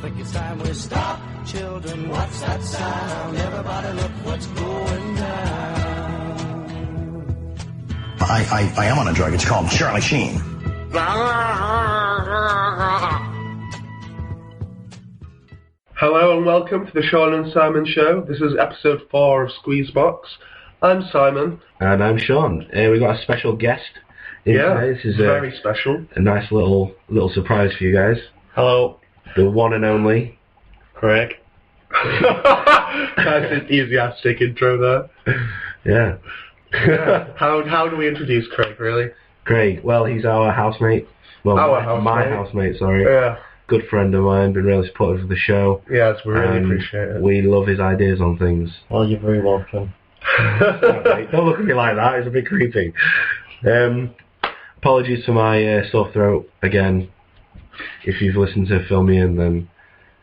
think it's time we stop. Children, what's that sound? Everybody look what's going down. I am on a drug. It's called Charlie Sheen. Hello and welcome to the Sean and Simon Show. This is episode 4 of Squeezebox. I'm Simon. And I'm Sean. We've got a special guest in today. This is very special. A nice little surprise for you guys. Hello. The one and only Craig. That's an enthusiastic intro there. Yeah. How do we introduce Craig, really? Craig, well, he's our housemate. Well, my housemate, sorry. Yeah. Good friend of mine, been really supportive of the show. Yes, we really appreciate it. We love his ideas on things. Well, you're very welcome. Don't look at me like that, it's a bit creepy. Apologies for my sore throat again. If you've listened to Fill Me In, then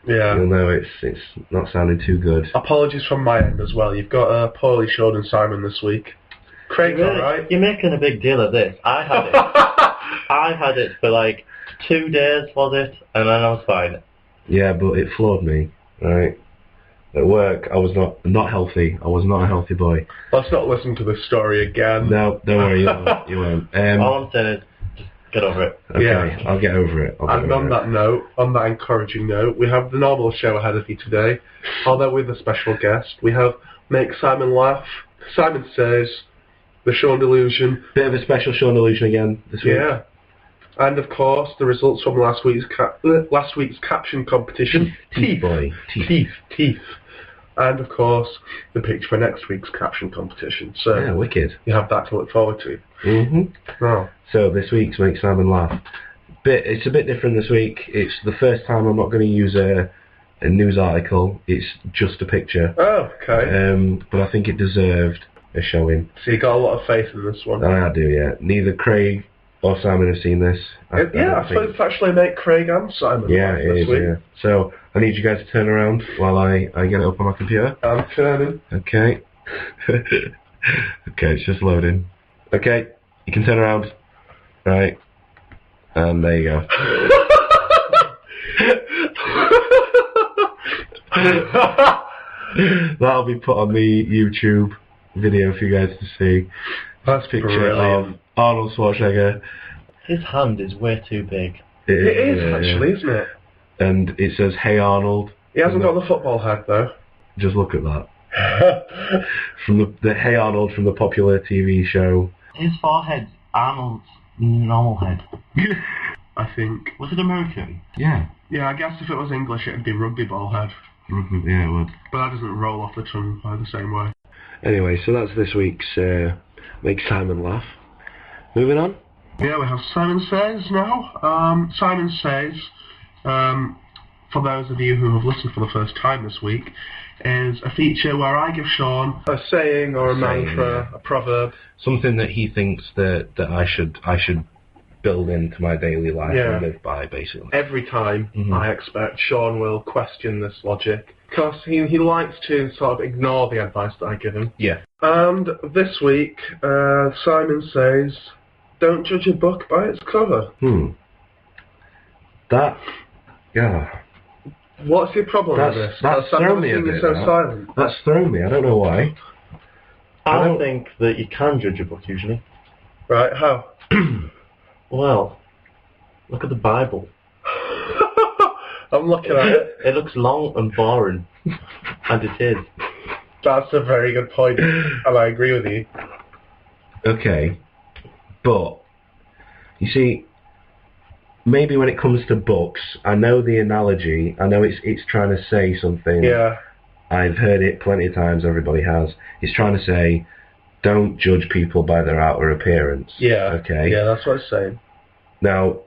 you'll know it's not sounding too good. Apologies from my end as well. You've got a poorly Sean and Simon this week. Craig's alright. You're making a big deal of this. I had it. I had it for like 2 days, was it? And then I was fine. Yeah, but it floored me, right? At work, I was not healthy. I was not a healthy boy. Let's not listen to this story again. No, don't worry, you won't. All I'm saying is, just get over it. Okay, yeah. I'll get over it. And on that note, on that encouraging note, we have the normal show ahead of you today, although with a special guest. We have Make Simon Laugh, Simon Says, the Sean Delusion. Bit of a special Sean Delusion again this week. Yeah. And of course, the results from last week's caption competition. Teeth, boy. Teeth. And of course, the picture for next week's caption competition. So yeah, wicked. You have that to look forward to. Mm-hmm. Oh. So this week's Make Simon Laugh. It's a bit different this week. It's the first time I'm not going to use a news article. It's just a picture. Oh, okay. But I think it deserved a showing. So you got a lot of faith in this one. I do, yeah. Neither Craig or Simon have seen this. I suppose it's actually make Craig and Simon. Yeah, it is, yeah. So, I need you guys to turn around while I get it up on my computer. I'm turning. Okay. Okay, it's just loading. Okay, you can turn around. Right. And there you go. That'll be put on the YouTube video for you guys to see. That's picture brilliant. of Arnold Schwarzenegger. His hand is way too big. It is actually, isn't it? And it says, "Hey Arnold." He hasn't got the football head though. Just look at that. From the Hey Arnold from the popular TV show. His forehead's Arnold's normal head. I think. Was it American? Yeah. Yeah, I guess if it was English it'd be rugby ball head. Rugby, yeah, it would. But that doesn't roll off the tongue by the same way. Anyway, so that's this week's Make Simon Laugh. Moving on. Yeah, we have Simon Says now. Simon Says, for those of you who have listened for the first time this week, is a feature where I give Sean a saying or a mantra, a proverb. Something that he thinks that I should build into my daily life and live by, basically. Every time, I expect Sean will question this logic, because he likes to sort of ignore the advice that I give him. Yeah. And this week, Simon says, don't judge a book by its cover. Yeah. What's your problem with this? That's thrown me a bit. So silent. That's thrown me. I don't know why. I think that you can judge a book usually. Right, how? Well, look at the Bible. I'm looking at it. It looks long and boring. And it is. That's a very good point, and I agree with you. Okay. But, you see, maybe when it comes to books, I know the analogy, I know it's trying to say something. Yeah. I've heard it plenty of times, everybody has. It's trying to say, don't judge people by their outer appearance. Yeah. Okay? Yeah, that's what it's saying. Now,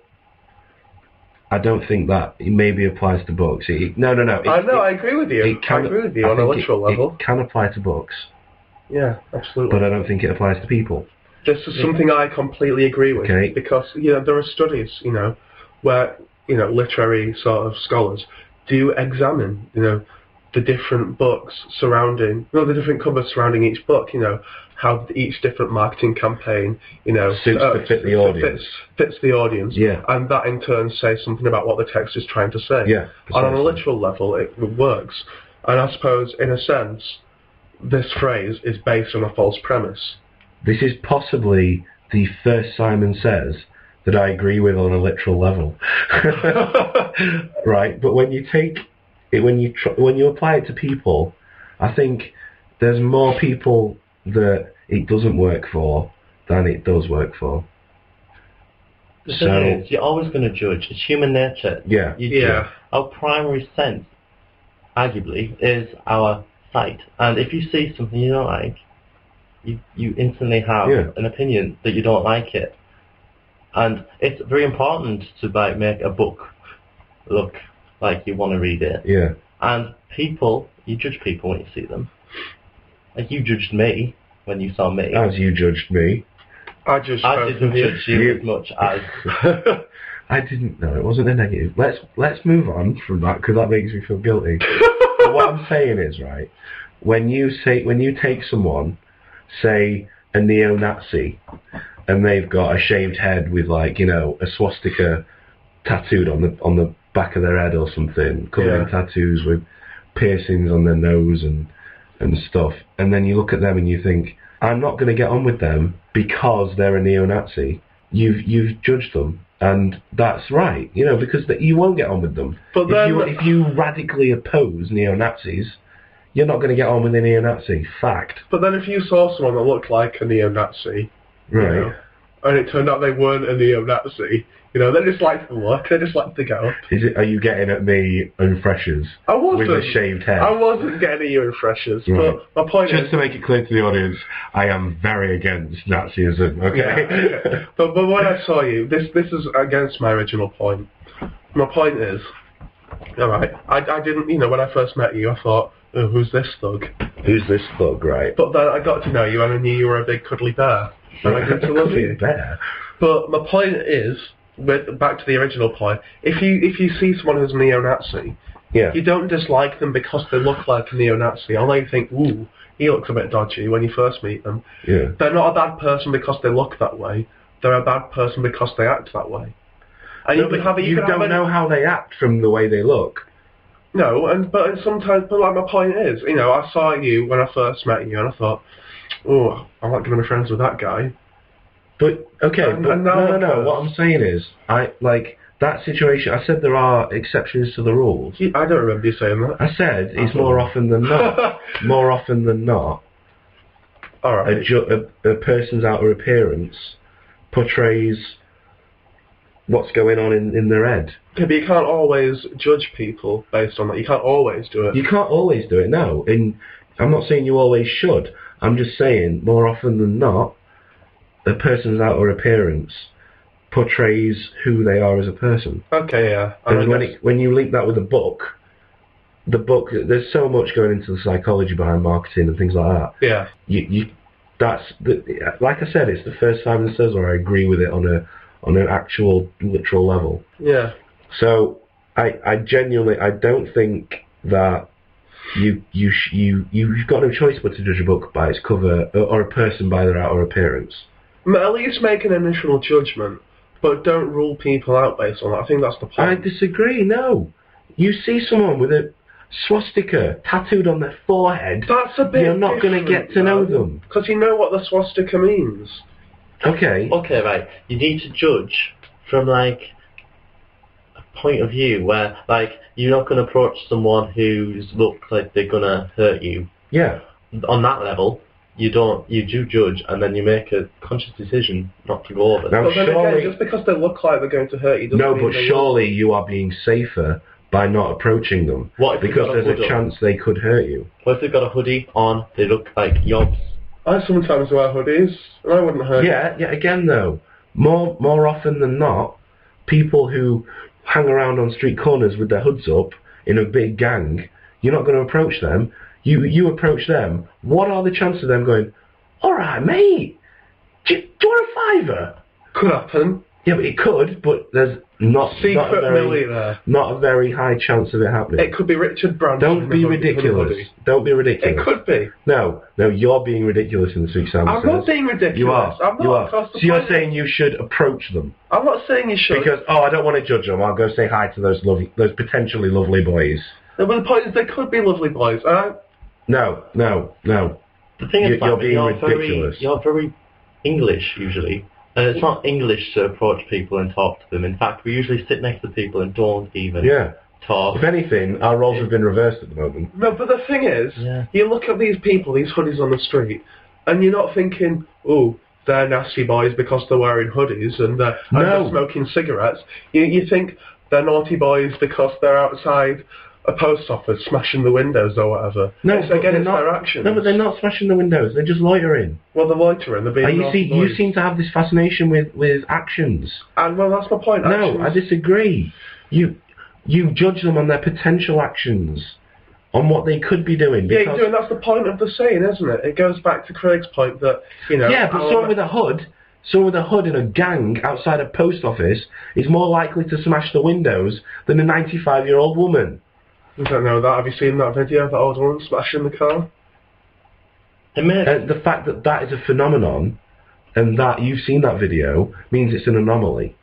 I don't think that maybe applies to books. No. I agree with you. I agree with you on a literal level. It can apply to books. Yeah, absolutely. But I don't think it applies to people. This is something I completely agree with. Okay. Because, there are studies, where, literary sort of scholars do examine, the different books surrounding, the different covers surrounding each book, how each different marketing campaign, suits to fit the audience. Fits the audience. Yeah. And that in turn says something about what the text is trying to say. Yeah. And on a literal level, it works. And I suppose, in a sense, this phrase is based on a false premise. This is possibly the first Simon Says that I agree with on a literal level. Right? But when you take it, when you apply it to people, I think there's more people that it doesn't work for than it does work for. The thing is, you're always going to judge. It's human nature. Yeah. Our primary sense, arguably, is our sight. And if you see something you don't like, you instantly have an opinion that you don't like it. And it's very important to make a book look like you want to read it. Yeah. And people, you judge people when you see them. Like you judged me when you saw me. As you judged me. I didn't judge you as much as... I didn't know, it wasn't a negative. Let's move on from that, because that makes me feel guilty. But what I'm saying is, right, when you take someone, say a neo-Nazi, and they've got a shaved head with a swastika tattooed on the back of their head or something, covered in tattoos with piercings on their nose and stuff, and then you look at them and you think, I'm not going to get on with them because they're a neo-Nazi. You've judged them, and that's right, because you won't get on with them. But if you radically oppose neo-Nazis, you're not going to get on with a neo-Nazi. Fact. But then if you saw someone that looked like a neo-Nazi, right, and it turned out they weren't a neo-Nazi, they just like to look, they just like to go. Are you getting at me and freshers? I wasn't. With a shaved head? I wasn't getting at you and freshers, right. But my point is... Just to make it clear to the audience, I am very against Nazism, okay? Yeah, okay. But when I saw you, this is against my original point. My point is, alright, I didn't, when I first met you, I thought, oh, who's this thug? Who's this thug, right? But then I got to know you and I knew you were a big cuddly bear. And I grew to love you. Bear? But my point is, back to the original point, if you see someone who's a neo-Nazi, you don't dislike them because they look like a neo-Nazi, although you think, ooh, he looks a bit dodgy when you first meet them. Yeah. They're not a bad person because they look that way. They're a bad person because they act that way. And you don't know how they act from the way they look. No, but sometimes, like my point is, I saw you when I first met you, and I thought, oh, I'm not going to be friends with that guy. But okay, no. What I'm saying is, that situation. I said there are exceptions to the rules. I don't remember you saying that. I said it's more often than not. More often than not, all right. A person's outer appearance portrays what's going on in their head. Okay, but you can't always judge people based on that. You can't always do it. You can't always do it, no. I'm not saying you always should. I'm just saying, more often than not, a person's outer appearance portrays who they are as a person. Okay, yeah. And when you link that with a book, there's so much going into the psychology behind marketing and things like that. Yeah. Like I said, it's the first time it says, or I agree with it on an actual literal level. Yeah. So I genuinely don't think that you've got no choice but to judge a book by its cover or a person by their outer appearance. At least make an initial judgment, but don't rule people out based on that. I think that's the point. I disagree. No, you see someone with a swastika tattooed on their forehead. That's a bit. You're not going to get to know them because you know what the swastika means. Okay. Okay, right. You need to judge from a point of view where you're not going to approach someone who looks like they're going to hurt you. Yeah. On that level, you do judge, and then you make a conscious decision not to go over. Now, but then again, just because they look like they're going to hurt you doesn't mean but surely you are being safer by not approaching them. What if because there's a chance they could hurt you. What if they've got a hoodie on, they look like yobs? I sometimes wear hoodies, and I wouldn't hurt you. Yeah, again though, more often than not, people who hang around on street corners with their hoods up in a big gang, you're not going to approach them. You approach them. What are the chances of them going, all right, mate, do you want a fiver? Could happen. Yeah, but it could, but there's not a very high chance of it happening. It could be Richard Branson. Don't be ridiculous. Don't be ridiculous. It could be. No, you're being ridiculous in this week's Sam I'm not being ridiculous. You are. I'm not. You are. So you're saying you should approach them. I'm not saying you should. Because, I don't want to judge them. I'll go say hi to those potentially lovely boys. No, but the point is, they could be lovely boys. No. The thing is, you're being ridiculous. You're very English, usually. And it's not English to approach people and talk to them. In fact, we usually sit next to people and don't even talk. If anything, our roles have been reversed at the moment. No, but the thing is, you look at these people, these hoodies on the street, and you're not thinking, oh, they're nasty boys because they're wearing hoodies and they're smoking cigarettes. You think they're naughty boys because they're outside a post office smashing the windows or whatever. No, it's their actions. No, but they're not smashing the windows. They're just loitering. Well, they're loitering. They're being you seem to have this fascination with actions. And well, that's my point. No, I disagree. You judge them on their potential actions, on what they could be doing. Yeah, you do, and that's the point of the saying, isn't it? It goes back to Craig's point that Yeah, but someone with a hood and a gang outside a post office is more likely to smash the windows than a 95-year-old woman. I don't know that. Have you seen that video of the old woman smashing the car? The fact that is a phenomenon, and that you've seen that video, means it's an anomaly.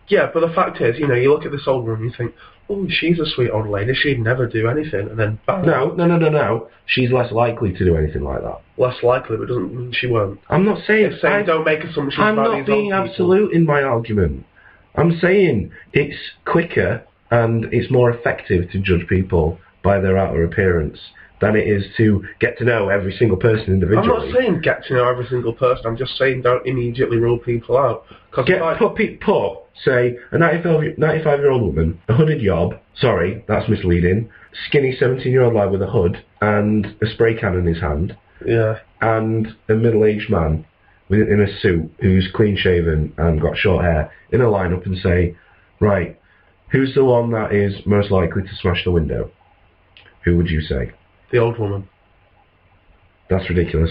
Yeah, but the fact is, you look at this old woman and you think, oh, she's a sweet old lady, she'd never do anything, and then bang. No. She's less likely to do anything like that. Less likely, but doesn't mean she won't. I'm not saying... don't make assumptions I'm about not being absolute in my argument. I'm saying it's quicker and it's more effective to judge people by their outer appearance than it is to get to know every single person individually. I'm not saying get to know every single person, I'm just saying don't immediately rule people out. Say, a 95-year-old woman, a hooded yob, sorry, that's misleading, skinny 17-year-old lad with a hood and a spray can in his hand, and a middle-aged man in a suit who's clean-shaven and got short hair in a line-up and say, right, who's the one that is most likely to smash the window? Who would you say? The old woman. That's ridiculous.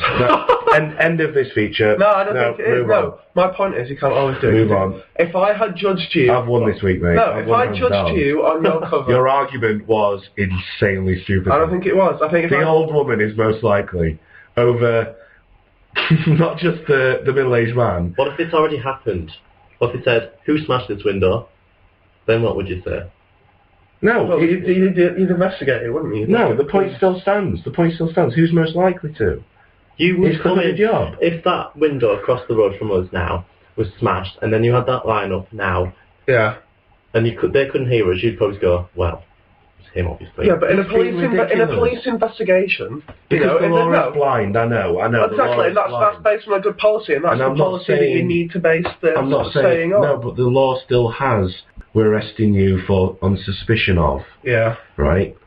End of this feature. No, I don't think it is. No, my point is you can't always do it. Move on. If I had judged you... I've won this week, mate. No, if I judged you on your cover... Your argument was insanely stupid. I don't think it was. I think the old woman is most likely over not just the middle-aged man. What if it's already happened? What if it said, who smashed this window? Then what would you say? No, well, you'd investigate it, wouldn't you? No, the point still stands. Who's most likely to? You would come in, if that window across the road from us now was smashed, and then you had that lineup now, and they couldn't hear us, you'd probably go, well, it's him, obviously. Yeah, but in a police investigation, because the law is blind. I know. Exactly, and that's based on a good policy, and that's the policy that you need to base the saying on. No, but the law still has. We're arresting you on suspicion of. Yeah. Right.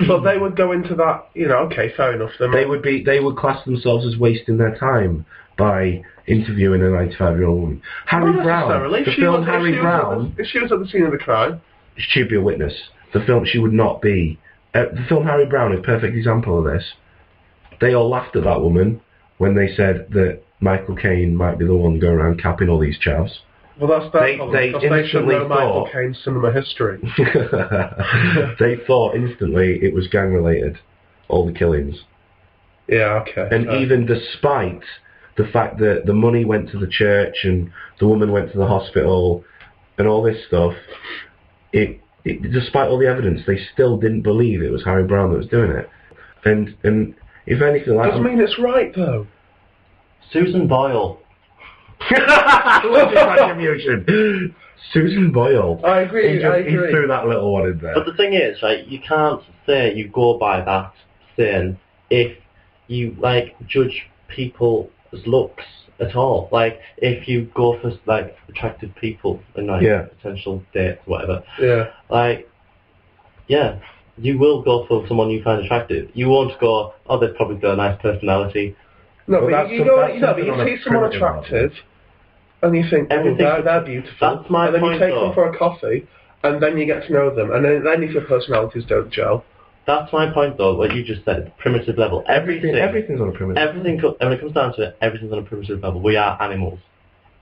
But they would go into that. Okay, fair enough. They would class themselves as wasting their time by interviewing a 95-year-old woman. Harry Brown. The film Harry Brown. If she was at the scene of the crime, she'd be a witness. The film she would not be. The film Harry Brown is a perfect example of this. They all laughed at that woman when they said that Michael Caine might be the one going around capping all these chavs. Well, that's their problem, because they should know Michael Caine's cinema history. They thought instantly it was gang-related, all the killings. Yeah, okay. And even despite the fact that the money went to the church and the woman went to the hospital and all this stuff, despite all the evidence, they still didn't believe it was Harry Brown that was doing it. And if anything... Doesn't mean it's right, though. Susan Boyle. Susan Boyle. I agree. He threw that little one in there. But the thing is, right, you can't say you go by that saying if you judge people as looks at all. Like if you go for attractive people and potential dates, whatever. Yeah. You will go for someone you find attractive. You won't go, oh, they've probably got a nice personality. No, but you see someone attractive, and you think, oh, they're beautiful. That's my point, and then you take them for a coffee, and then you get to know them, and then if your personalities don't gel. That's my point, though, what you just said, primitive level. Everything's on a primitive level. When it comes down to it, everything's on a primitive level. We are animals.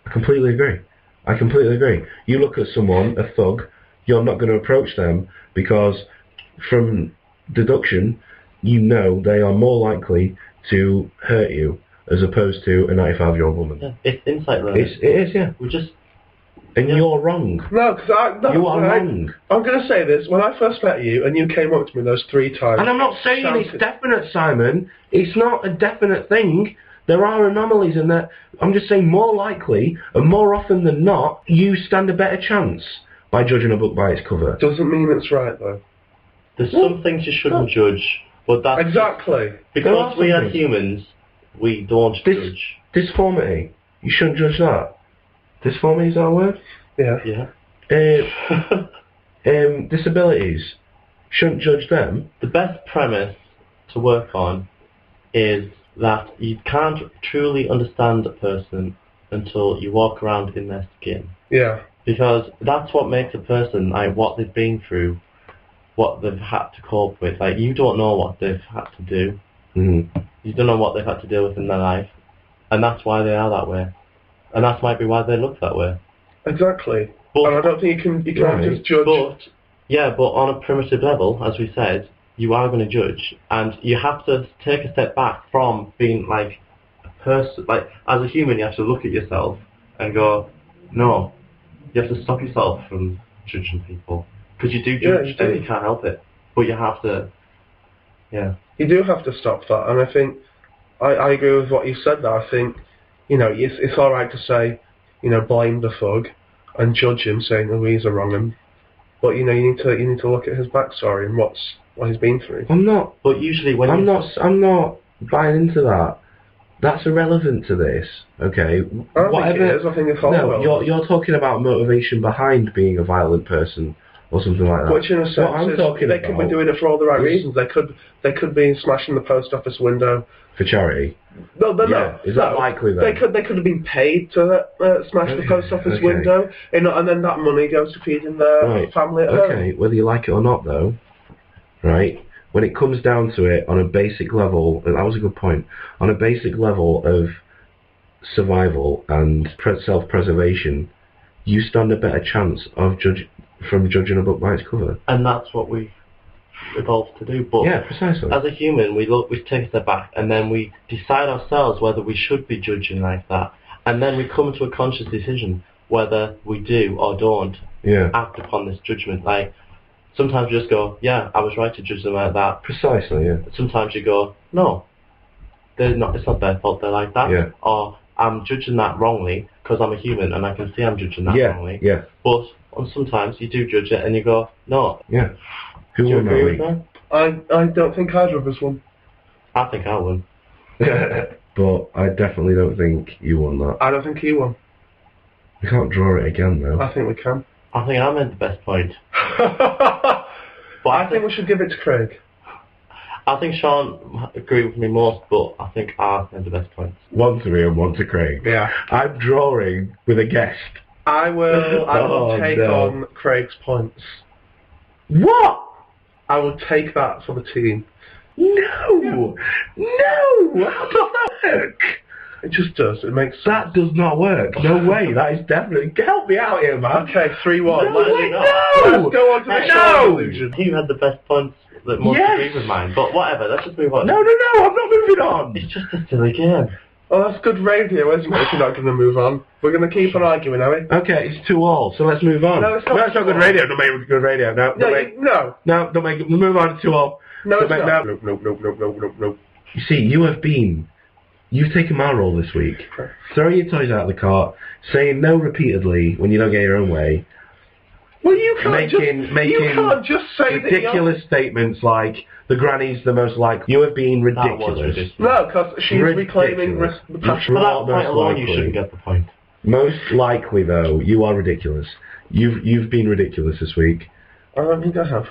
I completely agree. I completely agree. You look at someone, a thug, you're not going to approach them because, from deduction, you know they are more likely to hurt you as opposed to a 95-year-old woman. Yeah, it's insight learning. It is, yeah. And you're wrong. No, because you are wrong. I'm going to say this. When I first met you, and you came up to me those 3 times... And I'm not saying it's definite, Simon. It's not a definite thing. There are anomalies in that. I'm just saying more likely, and more often than not, you stand a better chance by judging a book by its cover. Doesn't mean it's right, though. There's some things you shouldn't judge, but that's... Exactly. Because we are humans, we don't judge. Disformity. You shouldn't judge that. Disformity, is that a word? Yeah. Disabilities. Shouldn't judge them. The best premise to work on is that you can't truly understand a person until you walk around in their skin. Yeah. Because that's what makes a person, like, what they've been through, what they've had to cope with. Like, you don't know what they've had to do. Mm-hmm. You don't know what they've had to deal with in their life. And that's why they are that way. And that might be why they look that way. Exactly. But, and I don't think you can just judge... But on a primitive level, as we said, you are going to judge. And you have to take a step back from being, like, a person. Like, as a human, you have to look at yourself and go, no. You have to stop yourself from judging people. Because you do judge, and you can't help it. But you have to... Yeah. You do have to stop that. And I think... I agree with what you said there. I think... You know, it's all right to say, you know, blame the thug and judge him, saying, oh, he's a wrong 'un. But you know, you need to look at his backstory and what he's been through. I'm not. But usually, when I'm not buying into that. That's irrelevant to this. Okay. I don't think it is. I think it's all relevant. No, you're talking about motivation behind being a violent person or something like that. Which, in a sense, they could be doing it for all the right reasons. They could be smashing the post office window for charity. No. Is that likely then? They could have been paid to smash the post office window, and then that money goes to feeding their family at home. Okay, whether you like it or not, though, right? When it comes down to it, on a basic level, and that was a good point, on a basic level of survival and self-preservation, you stand a better chance of judging a book by its cover. And that's what we evolved to do. But yeah, precisely. As a human, we take a step back, and then we decide ourselves whether we should be judging like that. And then we come to a conscious decision whether we do or don't act upon this judgment. Like, sometimes you just go, yeah, I was right to judge them like that. Precisely, yeah. Sometimes you go, no, it's not their fault they're like that. Yeah. Or, I'm judging that wrongly because I'm a human and I can see I'm judging that wrongly. Yeah. But sometimes you do judge it and you go, no. Yeah. Who do you agree with that? I don't think either of us won. I think I won. But I definitely don't think you won that. I don't think he won. We can't draw it again, though. I think we can. I think I made the best point. But I think we should give it to Craig. I think Sean agreed with me most, but I think I made the best points. 1 to me and 1 to Craig. Yeah. I'm drawing with a guest. I will take on Craig's points. What? I will take that for the team. No! How does that work? It just does. It makes sense. That does not work. No way. That is definitely... Help me out here, man. Okay, 3-1. Let's go on to the show. Delusion. You had the best points that most agree with mine. But whatever, let's just move on. No, I'm not moving on. It's just a silly game. Oh, that's good radio, isn't it, if you're not going to move on? We're going to keep on arguing, are we? Okay, it's 2-2, so let's move on. No, it's not good radio. Don't make it good radio. No, don't make it. We'll move on to 2-2. No, it's not. No. You see, you've taken my role this week. Throwing your toys out of the cart, saying no repeatedly when you don't get your own way. Well, you can't just say ridiculous statements like the granny's the most likely. You have been ridiculous. No, because she's reclaiming the passion. For that point alone, you shouldn't get the point. Most likely, though, you are ridiculous. You've been ridiculous this week. I don't think I have.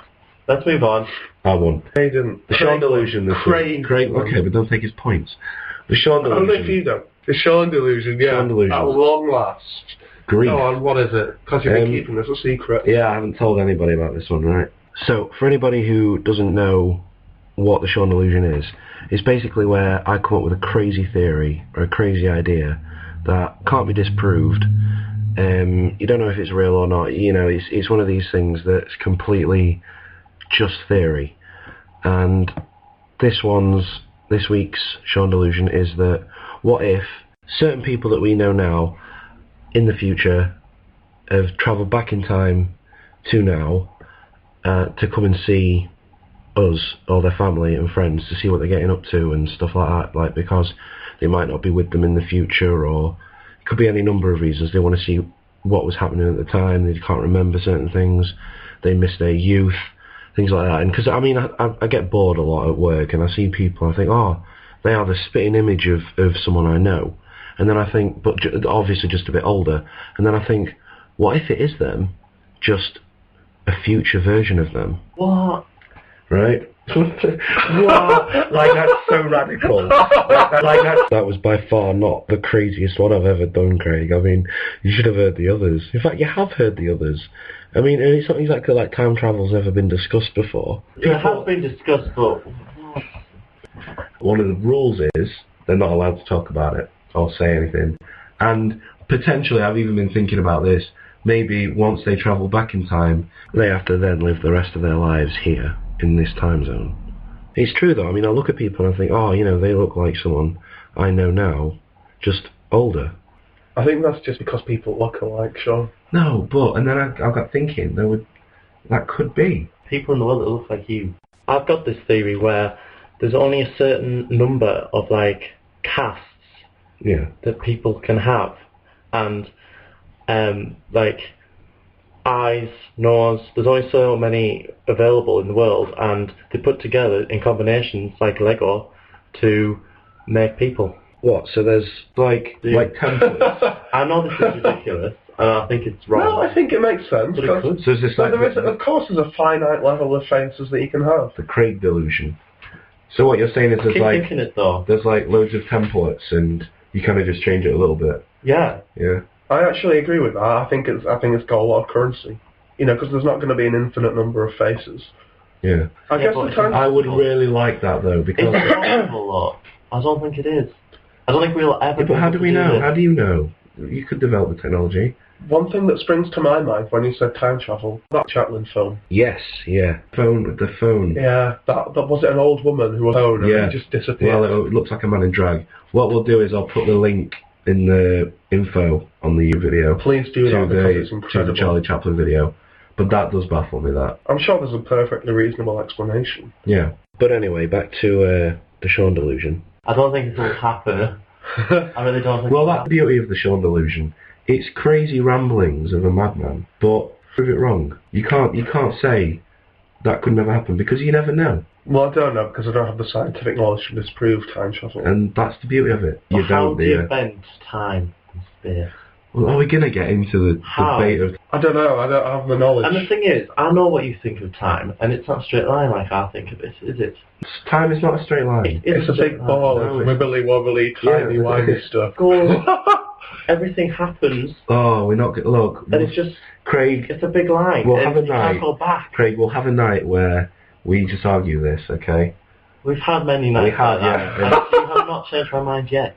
Let's move on. I won. They didn't. The Sean Delusion this week. Craig. Okay, but don't take his points. The Sean Delusion. Only if you don't. The Sean Delusion, yeah. Sean Delusion. At long last. Grief. Go on, what is it? Because you've been keeping this a secret. Yeah, I haven't told anybody about this one, right? So, for anybody who doesn't know what the Sean Delusion is, it's basically where I come up with a crazy theory or a crazy idea that can't be disproved, You don't know if it's real or not. You know, it's one of these things that's completely just theory. And this week's Sean Delusion is that what if certain people that we know now in the future have travelled back in time to now to come and see us or their family and friends to see what they're getting up to and stuff like that, like because they might not be with them in the future, or it could be any number of reasons. They want to see what was happening at the time, they can't remember certain things, they miss their youth, things like that. And because I mean I get bored a lot at work and I see people and I think, oh, they are the spitting image of someone I know, and then I think, but obviously just a bit older, and then I think, what if it is them, just a future version of them? What? Right? What? Like, that's so radical. That was by far not the craziest one I've ever done, Craig. I mean, you should have heard the others. In fact, you have heard the others. I mean, it's not exactly like time travel's ever been discussed before. It has been discussed, but... One of the rules is they're not allowed to talk about it or say anything. And potentially, I've even been thinking about this, maybe once they travel back in time, they have to then live the rest of their lives here in this time zone. It's true though. I mean, I look at people and I think, oh, you know, they look like someone I know now, just older. I think that's just because people look alike, Sean. No, but, and then I got thinking, that could be. People in the world that look like you. I've got this theory where there's only a certain number of, like, casts that people can have. And, like, eyes, nose, there's only so many available in the world, and they put together in combinations like Lego to make people. What? So there's like templates? I know this is ridiculous, and I think it's wrong. No, I think it makes sense. But it could. So is this like there is, of course, there's a finite level of faces that you can have. The Craig delusion. So what you're saying is I keep thinking it though. There's like loads of templates, and you kind of just change it a little bit. Yeah. Yeah. I actually agree with that. I think it's got a lot of currency. You know, because there's not going to be an infinite number of faces. Yeah. I guess the time. I would really like that though, because it's possible though. I don't think it is. I don't think we'll ever. Yeah, but how do we know? How do you know? You could develop the technology. One thing that springs to my mind when you said time travel, that Chaplin film. Yes, yeah. The phone. Yeah, that was it an old woman who was phone and it just disappeared? Well, it looks like a man in drag. What we'll do is I'll put the link in the info on the video. Please do that because it's incredible. To the Charlie Chaplin video. But that does baffle me, that. I'm sure there's a perfectly reasonable explanation. Yeah. But anyway, back to the Sean Delusion. I don't think it will happen. I really don't think. Well, that's the beauty of the Sean Delusion. It's crazy ramblings of a madman, but prove it wrong. You can't say that could never happen because you never know. Well, I don't know because I don't have the scientific knowledge to disprove time travel. And that's the beauty of it. Well, how do you bend time and space? Well, are we going to get into the debate of... I don't know, I don't have the knowledge. And the thing is, I know what you think of time, and it's not a straight line like I think of it, is it? Time is not a straight line. It's a big ball of wibbly-wobbly, tiny-windy stuff. Everything happens. Oh, we're not... Look... And it's just... Craig... It's a big line. We'll have a night... You can't go back. Craig, we'll have a night where we just argue this, okay? We've had many nights. We have, and you have not changed my mind yet.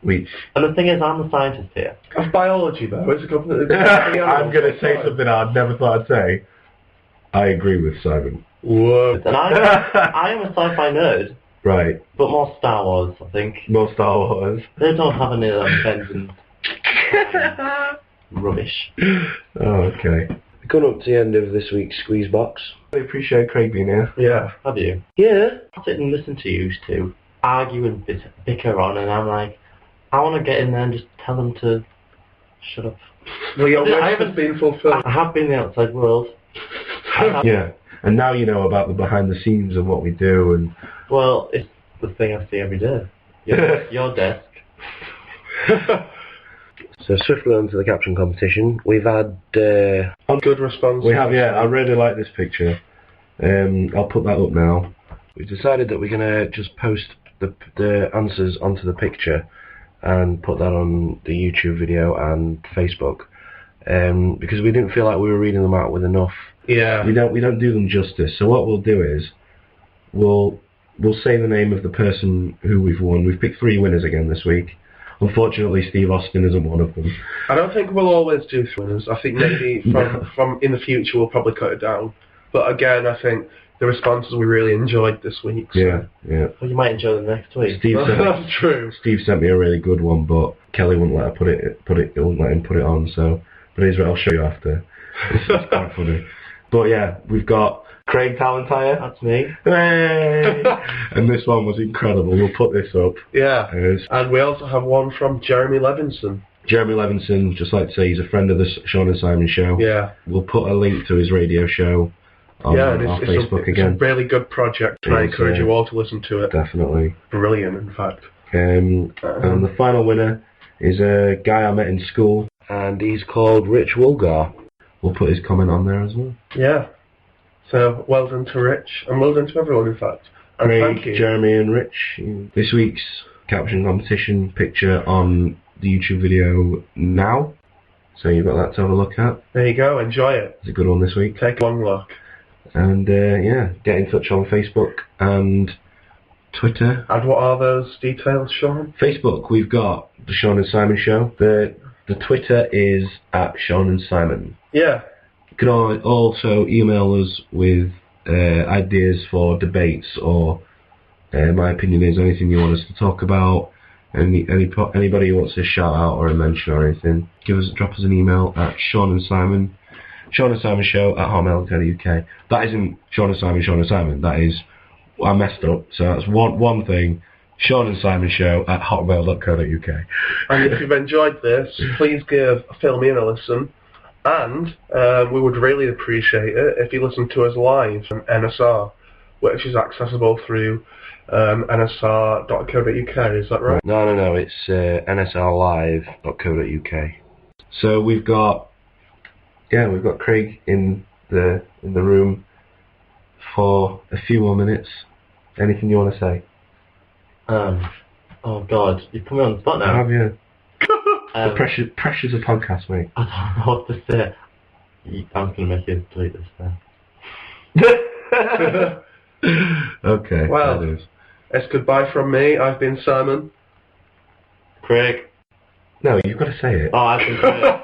And the thing is, I'm the scientist here. Of biology, though. It's a completely I'm going to say something I never thought I'd say. I agree with Simon. Whoa. And I am a sci-fi nerd. Right. But more Star Wars, I think. More Star Wars. They don't have any of them pens and rubbish. Oh, okay. We've gone up to the end of this week's Squeezebox. I appreciate Craig being here. Yeah. Have you? Yeah. I sit and listen to you two argue and bicker on, and I'm like, I want to get in there and just tell them to shut up. Well, your wish has been fulfilled. I have been in the outside world. Yeah, and now you know about the behind the scenes of what we do. And well, it's the thing I see every day. Your desk. So swiftly on to the caption competition. We've had good response. We have, yeah. I really like this picture. I'll put that up now. We've decided that we're gonna just post the answers onto the picture and put that on the YouTube video and Facebook, because we didn't feel like we were reading them out with enough. Yeah. We don't do them justice. So what we'll do is we'll say the name of the person who we've won. We've picked 3 winners again this week. Unfortunately, Steve Austin isn't one of them. I don't think we'll always do winners. I think maybe from in the future we'll probably cut it down. But again, I think the responses we really enjoyed this week. So. Yeah. Well, you might enjoy them next week. That's true. Steve sent me a really good one, but Kelly wouldn't let her wouldn't let him put it on. So, but I'll show you after. It's quite funny. But yeah, we've got Craig Tallentire. That's me. Hey! And this one was incredible. We'll put this up. Yeah. And we also have one from Jeremy Levinson. Jeremy Levinson, just like to say, he's a friend of the Sean and Simon show. Yeah. We'll put a link to his radio show on our Facebook again. It's a really good project, and I encourage you all to listen to it. Definitely. Brilliant, in fact. And the final winner is a guy I met in school, and he's called Rich Woolgar. We'll put his comment on there as well. Yeah. So, well done to Rich, and well done to everyone, in fact. And thank you. Jeremy and Rich. This week's caption competition picture on the YouTube video now. So you've got that to have a look at. There you go, enjoy it. It's a good one this week. Take a long look. And yeah, get in touch on Facebook and Twitter. And what are those details, Sean? Facebook, we've got the Sean and Simon Show. The Twitter is at Sean and Simon. Yeah. You can also email us with ideas for debates or my opinion is anything you want us to talk about. Anybody who wants to shout out or a mention or anything, drop us an email at Sean and Simon Show@hotmail.co.uk. That isn't Sean and Simon. That is, I messed up. So that's one thing. Sean and Simon Show@hotmail.co.uk. And if you've enjoyed this, please give Fill Me In a listen. And we would really appreciate it if you listen to us live on NSR, which is accessible through nsr.co.uk. Is that right? No. It's nsrlive.co.uk. So we've got Craig in the room for a few more minutes. Anything you want to say? Oh God, you put me on the spot now. Have you? The pressures of podcast, mate. I don't know what to say. I'm gonna make you delete this now. Okay. Well, it's goodbye from me. I've been Simon. Craig. No, you've got to say it. Oh, I've been Craig.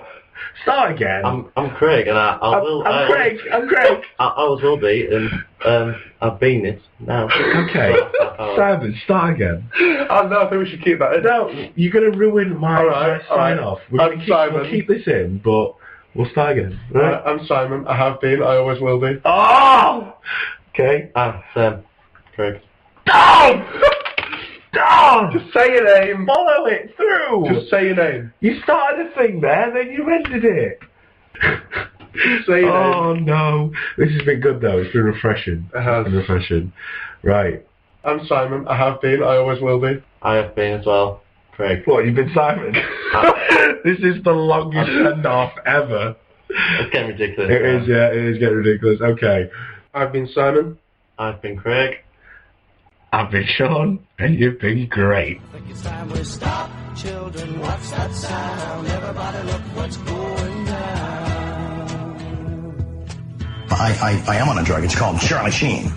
Start again. I'm Craig, and I'm Craig. I always will be, and I've been it now. Okay. Simon, start again. Oh no, I think we should keep that in. No, you're going to ruin my sign off. We'll keep this in, but we'll start again. Right? I'm Simon. I have been. I always will be. Oh! Okay. Craig. No! Just say your name. Follow it through. Just say your name. You started a thing there, then you ended it. Say your name. Oh no. This has been good though. It's been refreshing. It has. It's been refreshing. Right. I'm Simon. I have been. I always will be. I have been as well. Craig. What, you've been Simon? This is the longest send-off ever. It's getting ridiculous. It is, yeah. It is getting ridiculous. Okay. I've been Simon. I've been Craig. I've been Sean, and you've been great. I think it's time we stop. Children, what's that sound? Everybody look what's going down. I am on a drug. It's called Charlie Sheen.